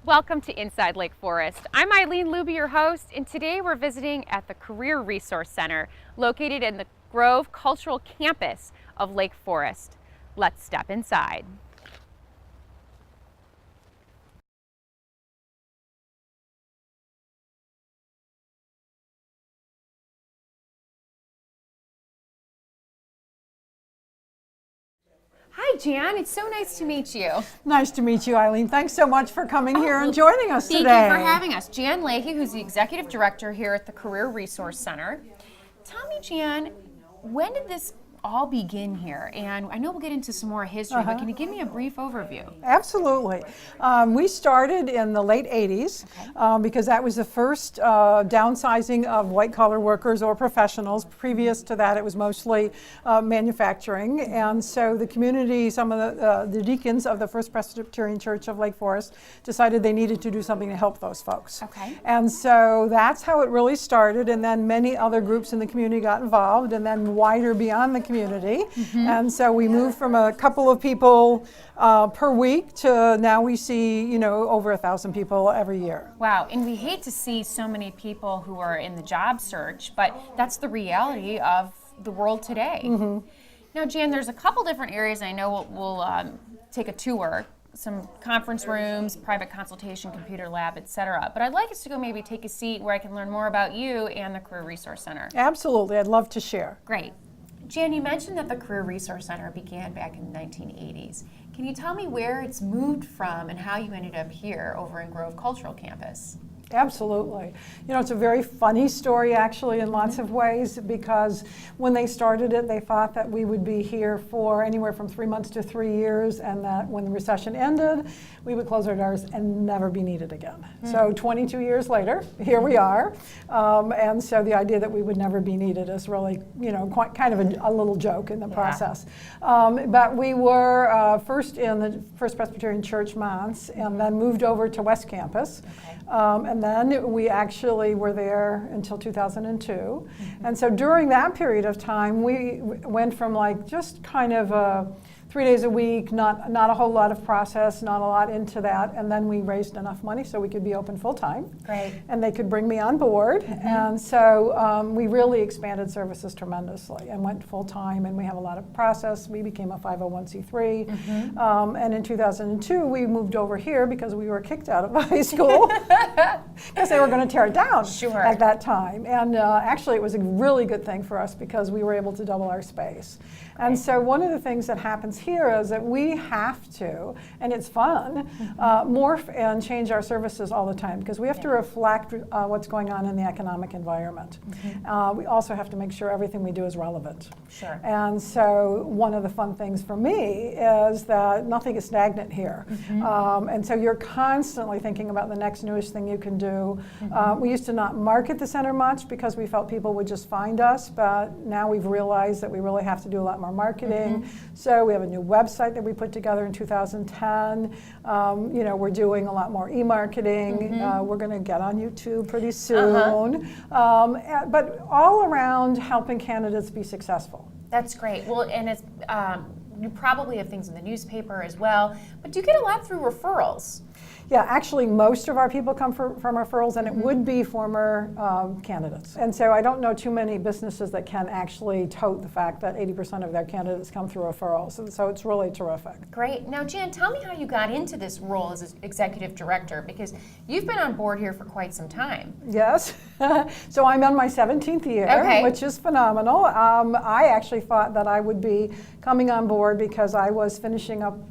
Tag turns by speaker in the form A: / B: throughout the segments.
A: Welcome to Inside Lake Forest. I'm Eileen, Looby, your host, and today we're visiting at the Career Resource Center located in the Grove Cultural Campus of Lake Forest. Let's step inside. Hi, Jan. It's so nice to meet you.
B: Nice to meet you, Eileen. Thanks so much for coming here and joining us today.
A: Thank you for having us. Jan Leahy, who's the Executive Director here at the Career Resource Center. Tell me, Jan, when did this all begin here? And I know we'll get into some more history, but can you give me a brief overview?
B: Absolutely. We started in the late 80s because that was the first downsizing of white-collar workers or professionals. Previous to that, it was mostly manufacturing. And so the community, some of the deacons of the First Presbyterian Church of Lake Forest decided they needed to do something to help those folks.
A: Okay.
B: And so that's how it really started. And then many other groups in the community got involved, and then wider beyond the community. And so we moved from a couple of people per week to now we see, over 1,000 people every year.
A: Wow, and we hate to see so many people who are in the job search, but that's the reality of the world today. Now, Jan, there's a couple different areas I know we'll take a tour. Some conference rooms, private consultation, computer lab, etc. But I'd like us to go maybe take a seat where I can learn more about you and the Career Resource Center.
B: Absolutely, I'd love to share.
A: Great. Jan, you mentioned that the Career Resource Center began back in the 1980s. Can you tell me where it's moved from and how you ended up here over in Grove Cultural Campus?
B: Absolutely. It's a very funny story actually in lots of ways, because when they started it, they thought that we would be here for anywhere from 3 months to 3 years, and that when the recession ended, we would close our doors and never be needed again. So 22 years later, here we are. And so the idea that we would never be needed is really, quite kind of a little joke in the process. But we were first in the First Presbyterian Church Mons, and then moved over to West Campus. And then we actually were there until 2002. And so during that period of time, we went from just kind of 3 days a week, not a whole lot of process, not a lot into that, and then we raised enough money so we could be open full-time.
A: Great.
B: And they could bring me on board. And so we really expanded services tremendously and went full-time, and we have a lot of process. We became a 501c3. And in 2002, we moved over here because we were kicked out of the high school because they were going to tear it down at that time. And actually, it was a really good thing for us because we were able to double our space. And so one of the things that happens here is that we have to, and it's fun, morph and change our services all the time because we have to reflect what's going on in the economic environment. We also have to make sure everything we do is relevant.
A: Sure.
B: And so one of the fun things for me is that nothing is stagnant here. And so you're constantly thinking about the next newest thing you can do. We used to not market the center much because we felt people would just find us, but now we've realized that we really have to do a lot more marketing. So we have a new website that we put together in 2010. We're doing a lot more e-marketing. We're going to get on YouTube pretty soon. But all around helping candidates be successful.
A: That's great. Well, and it's you probably have things in the newspaper as well, but do you get a lot through referrals?
B: Yeah, actually most of our people come from referrals, and it would be former candidates. And so I don't know too many businesses that can actually tote the fact that 80% of their candidates come through referrals, and so it's really terrific.
A: Great. Now, Jan, tell me how you got into this role as executive director, because you've been on board here for quite some time.
B: Yes. So I'm on my 17th year, which is phenomenal. I actually thought that I would be coming on board because I was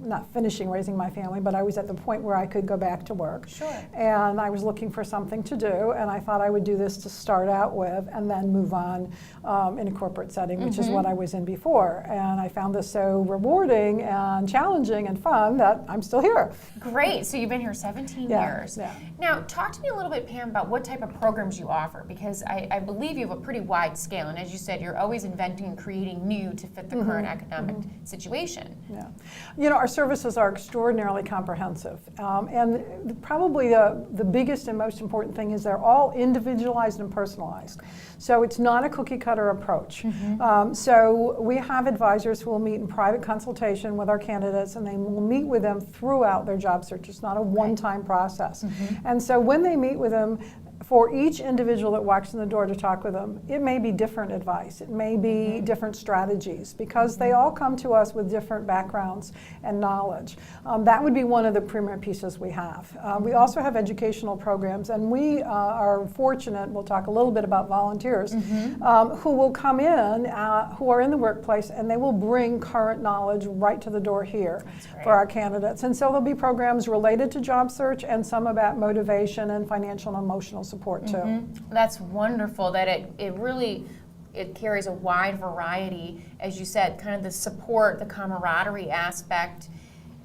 B: not finishing raising my family, but I was at the point where I could go back to work.
A: Sure.
B: And I was looking for something to do, and I thought I would do this to start out with and then move on in a corporate setting, which is what I was in before. And I found this so rewarding and challenging and fun that I'm still here.
A: Great. So you've been here 17 years.
B: Yeah.
A: Now, talk to me a little bit, Pam, about what type of programs you offer, because I believe you have a pretty wide scale, and as you said, you're always inventing and creating new to fit the current economic situation.
B: Yeah. Our services are extraordinarily comprehensive, And probably the biggest and most important thing is they're all individualized and personalized. So it's not a cookie cutter approach. So we have advisors who will meet in private consultation with our candidates, and they will meet with them throughout their job search. It's not a one-time process. And so when they meet with them, for each individual that walks in the door to talk with them, it may be different advice. It may be different strategies, because they all come to us with different backgrounds and knowledge. That would be one of the premier pieces we have. We also have educational programs, and we are fortunate, we'll talk a little bit about volunteers, who will come in, who are in the workplace, and they will bring current knowledge right to the door here for our candidates. And so there'll be programs related to job search and some about motivation and financial and emotional support too.
A: That's wonderful that it really carries a wide variety, as you said, kind of the support, the camaraderie aspect,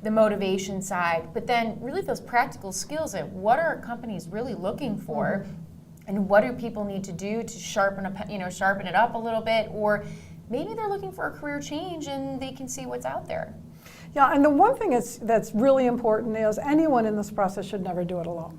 A: the motivation side, but then really those practical skills and what are companies really looking for, and what do people need to do to sharpen it up a little bit, or maybe they're looking for a career change and they can see what's out there.
B: Yeah, and the one thing that's really important is anyone in this process should never do it alone.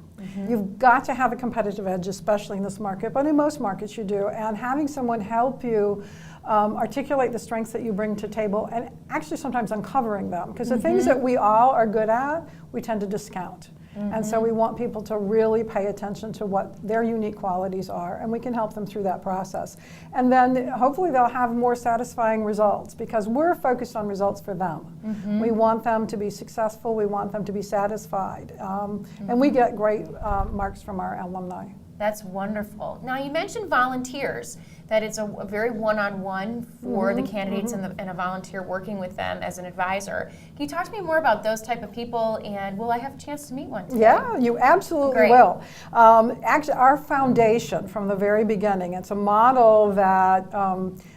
B: You've got to have a competitive edge, especially in this market, but in most markets you do, and having someone help you articulate the strengths that you bring to table, and actually sometimes uncovering them, because the things that we all are good at, we tend to discount. And so we want people to really pay attention to what their unique qualities are, and we can help them through that process. And then hopefully they'll have more satisfying results, because we're focused on results for them. We want them to be successful, we want them to be satisfied, and we get great marks from our alumni.
A: That's wonderful. Now, you mentioned volunteers, that it's a very one-on-one for the candidates and a volunteer working with them as an advisor. Can you talk to me more about those type of people, and will I have a chance to meet one today?
B: Yeah, you absolutely will. Actually, our foundation from the very beginning, it's a model that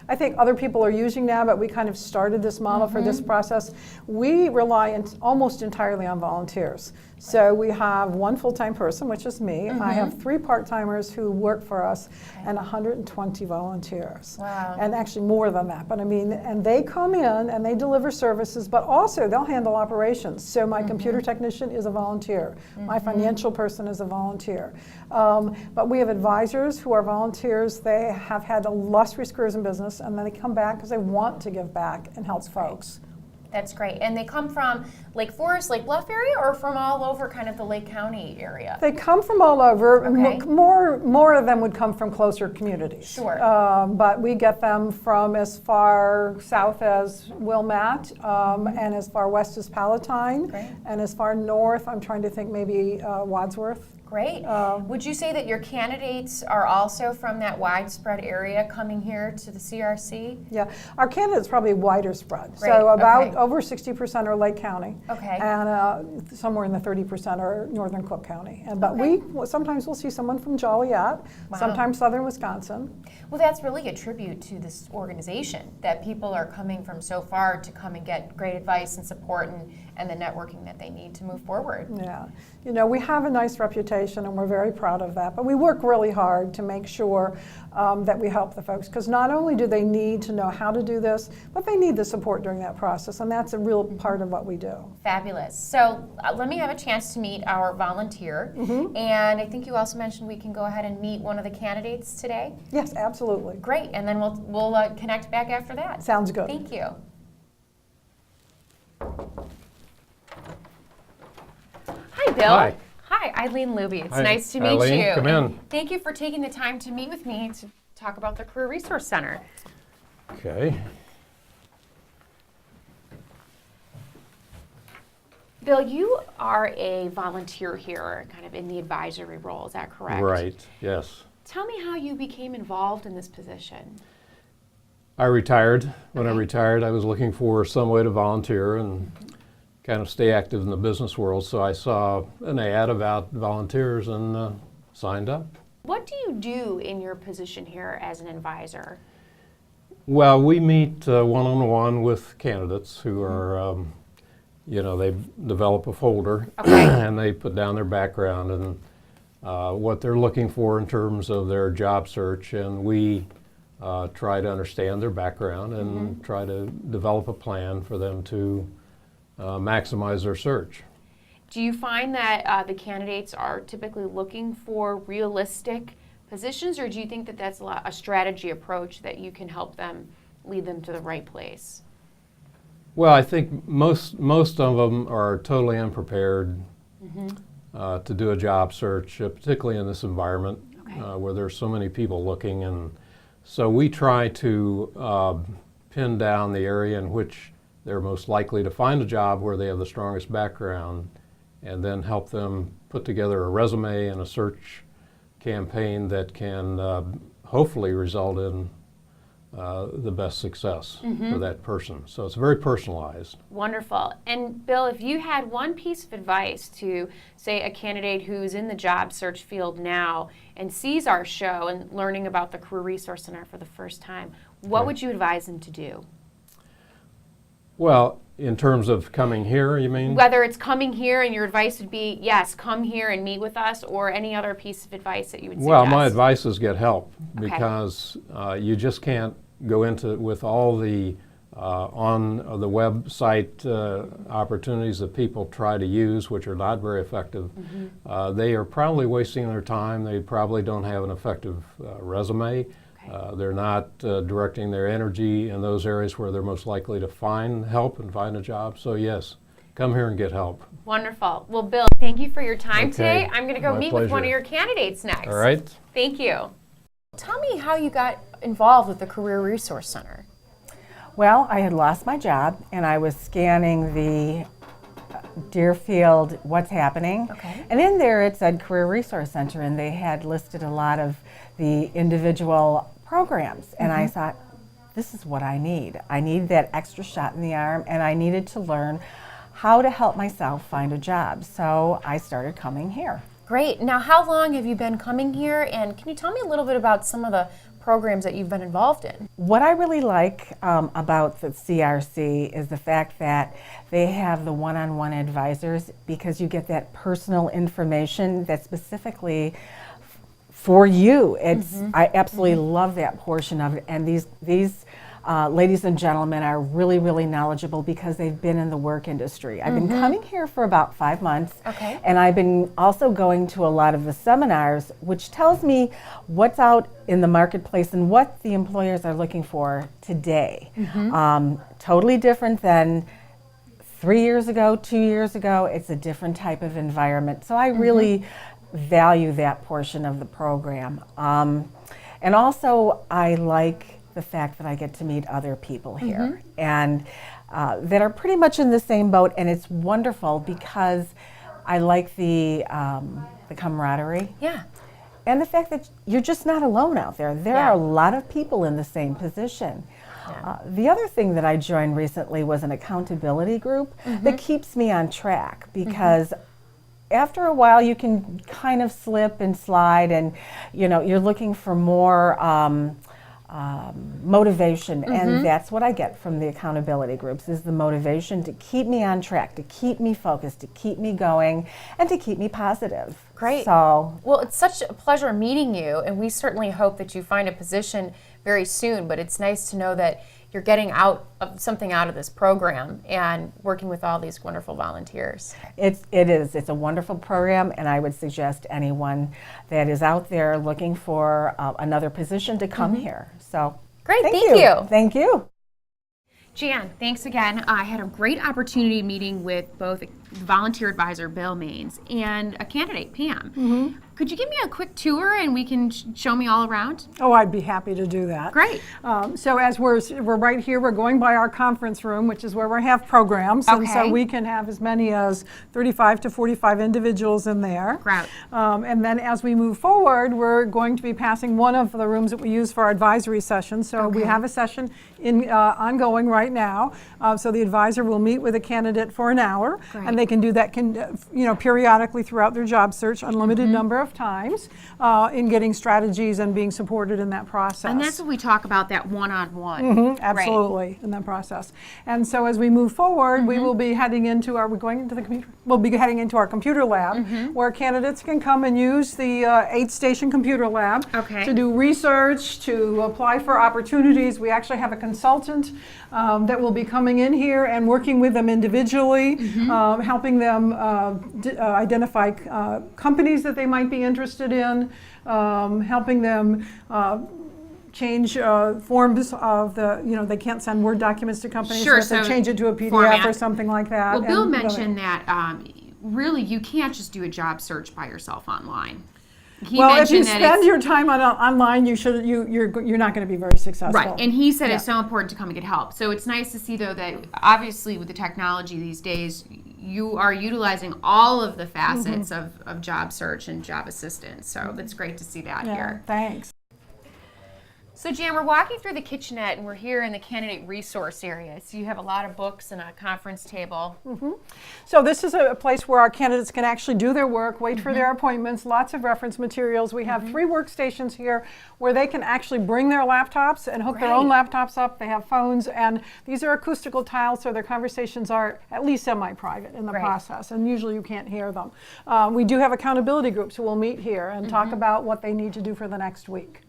B: I think other people are using now, but we kind of started this model for this process. We rely almost entirely on volunteers. So we have one full-time person, which is me. I have 3 part-timers who work for us, and 120 volunteers.
A: Wow.
B: And actually more than that. But I mean, and they come in and they deliver services, but also they'll handle operations. So my computer technician is a volunteer. My financial person is a volunteer. But we have advisors who are volunteers. They have had illustrious careers in business, and then they come back because they want to give back and help folks.
A: That's great. And they come from Lake Forest, Lake Bluff area, or from all over kind of the Lake County area?
B: They come from all over.
A: Okay.
B: More of them would come from closer communities.
A: Sure.
B: But we get them from as far south as Wilmette, and as far west as Palatine, and as far north, I'm trying to think, maybe Wadsworth.
A: Great. Would you say that your candidates are also from that widespread area coming here to the CRC?
B: Yeah, our candidates probably wider spread.
A: Great.
B: So about over 60% are Lake County.
A: Okay.
B: And somewhere in the 30% are Northern Cook County. But sometimes we'll see someone from Joliet, sometimes Southern Wisconsin.
A: Well, that's really a tribute to this organization, that people are coming from so far to come and get great advice and support and the networking that they need to move forward.
B: Yeah, you know, we have a nice reputation and we're very proud of that, but we work really hard to make sure that we help the folks, because not only do they need to know how to do this, but they need the support during that process, and that's a real part of what we do.
A: Fabulous. So let me have a chance to meet our volunteer, and I think you also mentioned we can go ahead and meet one of the candidates today.
B: Yes, absolutely.
A: Great, and then we'll connect back after that.
B: Sounds good.
A: Thank you. Hi, Bill.
C: Hi.
A: Hi, Eileen Looby. It's
C: Hi,
A: nice to meet
C: Eileen.
A: you.
C: Come in.
A: Thank you for taking the time to meet with me to talk about the Career Resource Center.
C: Okay.
A: Bill, you are a volunteer here, kind of in the advisory role, is that correct?
C: Right, yes.
A: Tell me how you became involved in this position.
C: I retired. When I retired, I was looking for some way to volunteer and kind of stay active in the business world. So I saw an ad about volunteers and signed up.
A: What do you do in your position here as an advisor?
C: Well, we meet one-on-one with candidates who are, they develop a folder and they put down their background and what they're looking for in terms of their job search, and we try to understand their background and try to develop a plan for them to maximize their search.
A: Do you find that the candidates are typically looking for realistic positions, or do you think that that's a strategy approach that you can help them lead them to the right place?
C: Well, I think most of them are totally unprepared to do a job search, particularly in this environment where there's so many people looking. And so we try to pin down the area in which they're most likely to find a job, where they have the strongest background, and then help them put together a resume and a search campaign that can hopefully result in the best success for that person. So it's very personalized.
A: Wonderful. And Bill, if you had one piece of advice to, say, a candidate who's in the job search field now and sees our show and learning about the Career Resource Center for the first time, what would you advise them to do?
C: Well, in terms of coming here, you mean?
A: Whether it's coming here and your advice would be, yes, come here and meet with us, or any other piece of advice that you would suggest.
C: Well, my advice is get help, because you just can't go into it with all the on the website opportunities that people try to use, which are not very effective. They are probably wasting their time. They probably don't have an effective resume. They're not directing their energy in those areas where they're most likely to find help and find a job. So yes, come here and get help.
A: Wonderful. Well, Bill, thank you for your time today. I'm going to go
C: My
A: meet with one of
C: pleasure.
A: your candidates next.
C: All right.
A: Thank you. Tell me how you got involved with the Career Resource Center.
D: Well, I had lost my job and I was scanning the Deerfield What's Happening.
A: Okay.
D: And in there it said Career Resource Center, and they had listed a lot of the individual programs. And I thought, this is what I need. I need that extra shot in the arm, and I needed to learn how to help myself find a job. So I started coming here.
A: Great. Now, how long have you been coming here? And can you tell me a little bit about some of the programs that you've been involved in?
D: What I really like about the CRC is the fact that they have the one-on-one advisors, because you get that personal information that's specifically for you. It's I absolutely love that portion of it, and these ladies and gentlemen are really, really knowledgeable because they've been in the work industry. I've been coming here for about 5 months, and I've been also going to a lot of the seminars, which tells me what's out in the marketplace and what the employers are looking for today. Totally different than 3 years ago, 2 years ago. It's a different type of environment. So I really value that portion of the program. And also I like the fact that I get to meet other people here and that are pretty much in the same boat, and it's wonderful because I like the camaraderie.
A: Yeah.
D: And the fact that you're just not alone out there. There are a lot of people in the same position. The other thing that I joined recently was an accountability group that keeps me on track, because after a while you can kind of slip and slide, and you're looking for more motivation, and that's what I get from the accountability groups, is the motivation to keep me on track, to keep me focused, to keep me going, and to keep me positive.
A: Great.
D: So,
A: well, it's such a pleasure meeting you, and we certainly hope that you find a position very soon, but it's nice to know that you're getting something out of this program and working with all these wonderful volunteers.
D: It is. It's a wonderful program, and I would suggest anyone that is out there looking for another position to come here. So,
A: Great, thank you.
D: Thank you.
A: Jan, thanks again. I had a great opportunity meeting with both volunteer advisor Bill Maines and a candidate, Pam. Could you give me a quick tour and we can show me all around?
B: Oh, I'd be happy to do that.
A: Great.
B: So as we're right here, we're going by our conference room, which is where we have programs, and so
A: Okay.
B: we can have as many as 35 to 45 individuals in there.
A: Great.
B: And then as we move forward, we're going to be passing one of the rooms that we use for our advisory sessions. So we have a session ongoing right now. So the advisor will meet with a candidate for an hour, and they can do that periodically throughout their job search, unlimited number of times in getting strategies and being supported in that process.
A: And that's what we talk about, that one-on-one.
B: Absolutely, in that process. And so as we move forward, we will be heading into our, we're going into the computer, we'll be heading into our computer lab where candidates can come and use the 8-station computer lab to do research, to apply for opportunities. We actually have a consultant that will be coming in here and working with them individually, helping them identify companies that they might be interested in, helping them change forms of the, they can't send Word documents to companies,
A: Sure,
B: so they change it to a PDF
A: format.
B: or something like that.
A: Well, Bill mentioned that really you can't just do a job search by yourself online. He
B: well, if you
A: mentioned that
B: spend your time online, you're not going to be very successful.
A: Right, and he said it's so important to come and get help. So it's nice to see, though, that obviously with the technology these days, you are utilizing all of the facets of job search and job assistance. So that's great to see that here.
B: Thanks.
A: So Jan, we're walking through the kitchenette and we're here in the candidate resource area. So you have a lot of books and a conference table.
B: So this is a place where our candidates can actually do their work, wait for their appointments, lots of reference materials. We have 3 workstations here where they can actually bring their laptops and hook their own laptops up. They have phones, and these are acoustical tiles, so their conversations are at least semi-private in the process, and usually you can't hear them. We do have accountability groups who will meet here and talk about what they need to do for the next week.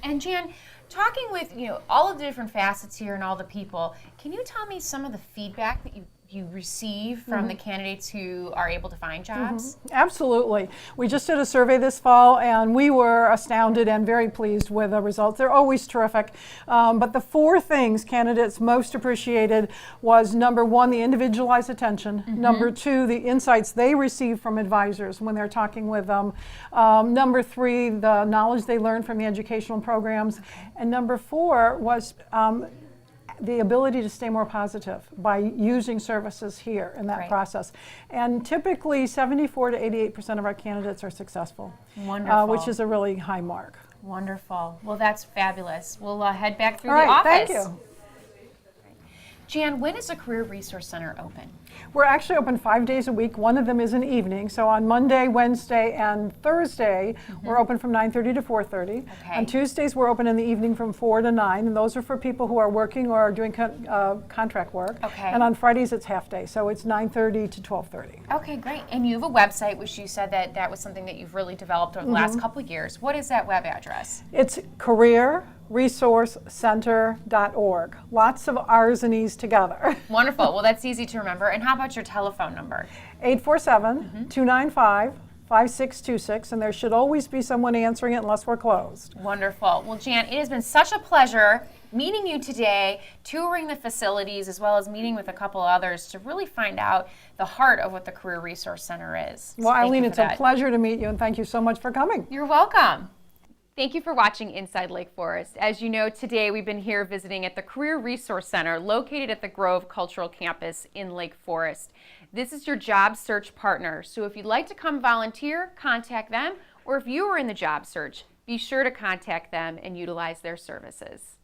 A: And Jan, talking with all of the different facets here and all the people, can you tell me some of the feedback that you receive from the candidates who are able to find jobs?
B: Absolutely. We just did a survey this fall and we were astounded and very pleased with the results. They're always terrific. But the 4 things candidates most appreciated was, number 1, the individualized attention. Number 2, the insights they receive from advisors when they're talking with them. Number 3, the knowledge they learned from the educational programs. And number 4 was the ability to stay more positive by using services here in that process. And typically 74 to 88% of our candidates are successful.
A: Wonderful.
B: Which is a really high mark.
A: Wonderful. Well, that's fabulous. We'll head back through
B: All right,
A: the office.
B: thank you.
A: Jan, when is the Career Resource Center open?
B: We're actually open 5 days a week. One of them is an evening. So on Monday, Wednesday, and Thursday, we're open from 9:30 to 4:30. On Tuesdays, we're open in the evening from 4 to 9. And those are for people who are working or are doing contract work. And on Fridays, it's half day. So it's 9:30 to 12:30.
A: Okay, great. And you have a website, which you said that was something that you've really developed over the last couple of years. What is that web address?
B: It's careerresourcecenter.org. Lots of R's and E's together.
A: Wonderful. Well, that's easy to remember. And how about your telephone number?
B: 847-295-5626, and there should always be someone answering it unless we're closed.
A: Wonderful. Well, Jan, it has been such a pleasure meeting you today, touring the facilities, as well as meeting with a couple others to really find out the heart of what the Career Resource Center is.
B: Well, Eileen, it's a pleasure to meet you, and thank you so much for coming.
A: You're welcome. Thank you for watching Inside Lake Forest. As you know, today we've been here visiting at the Career Resource Center located at the Grove Cultural Campus in Lake Forest. This is your job search partner. So if you'd like to come volunteer, contact them, or if you are in the job search, be sure to contact them and utilize their services.